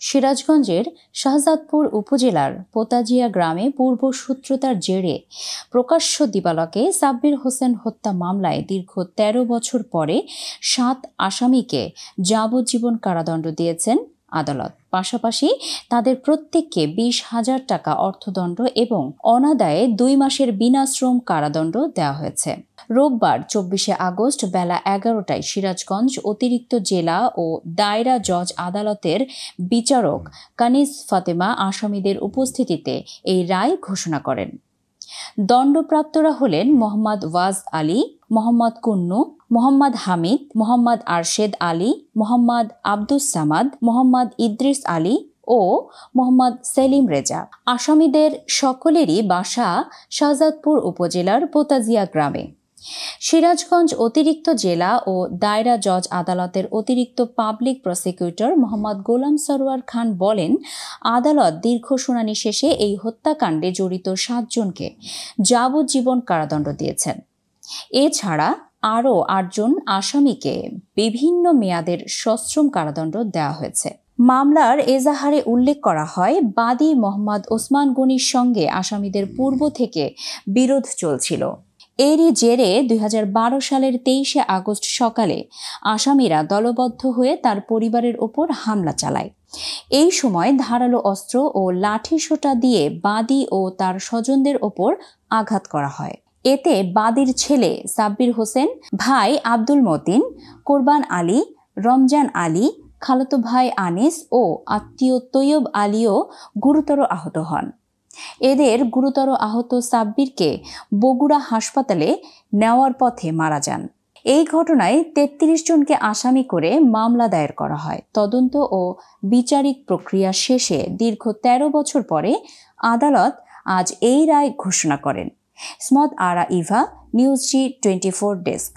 সিরাজগঞ্জের শাহজাদপুর উপজেলার পোতাজিয়া গ্রামে পূর্বশত্রুতার জেরে প্রকাশ্য দিবালোকে সাব্বির হোসেন হত্যা মামলায় দীর্ঘ ১৩ বছর পরে ৭ আসামিকে যাবজ্জীবন কারাদণ্ড দিয়েছেন আদালত। পাশাপাশি তাদের প্রত্যেককে ২০,০০০ টাকা অর্থদণ্ড এবং অনাদায়ে ২ মাসের বিনাশ্রম কারাদণ্ড দেওয়া হয়েছে। রোববার ২৪শে আগস্ট বেলা ১১টায় সিরাজগঞ্জ অতিরিক্ত জেলা ও দায়রা জজ আদালতের বিচারক কানিজ ফাতেমা আসামিদের উপস্থিতিতে এই রায় ঘোষণা করেন। দণ্ডপ্রাপ্তরা হলেন মোহাম্মদ ওয়াজ আলী, মোহাম্মদ কুন্নু, মোহাম্মদ হামিদ, মোহাম্মদ আরশেদ আলী, মোহাম্মদ আব্দুস সামাদ, মোহাম্মদ ইদ্রিস আলী ও মোহাম্মদ সেলিম রেজা। আসামিদের সকলেরই বাসা শাহজাদপুর উপজেলার পোতাজিয়া গ্রামে। সিরাজগঞ্জ অতিরিক্ত জেলা ও দায়রা জজ আদালতের অতিরিক্ত পাবলিক প্রসিকিউটর মোহাম্মদ গোলাম সরওয়ার খান বলেন, আদালত দীর্ঘ শুনানি শেষে এই হত্যাকাণ্ডে জড়িত ৭ জনকে যাবজ্জীবন কারাদণ্ড দিয়েছেন। এছাড়া আরও ৮ জন আসামিকে বিভিন্ন মেয়াদের সশ্রম কারাদণ্ড দেওয়া হয়েছে। মামলার এজাহারে উল্লেখ করা হয়, বাদী মোহাম্মদ ওসমান গনির সঙ্গে আসামিদের পূর্ব থেকে বিরোধ চলছিল। এরই জেরে ২০১২ সালের ২৩শে আগস্ট সকালে আসামিরা দলবদ্ধ হয়ে তার পরিবারের ওপর হামলা চালায়। এই সময় ধারালো অস্ত্র ও লাঠিসোঁটা দিয়ে বাদী ও তার স্বজনদের ওপর আঘাত করা হয়। এতে বাদীর ছেলে সাব্বির হোসেন, ভাই আব্দুল মতিন, কোরবান আলী, রমজান আলী, খালাতো ভাই আনিস ও আত্মীয় তৈয়ব আলীও গুরুতর আহত হন। এদের গুরুতর আহত সাব্বিরকে বগুড়া হাসপাতালে নেওয়ার পথে মারা যান। এই ঘটনায় ৩৩ জনকে আসামি করে মামলা দায়ের করা হয়। তদন্ত ও বিচারিক প্রক্রিয়া শেষে দীর্ঘ ১৩ বছর পরে আদালত আজ এই রায় ঘোষণা করেন। ইসমত আরা ইভা, নিউজ G24 ডেস্ক।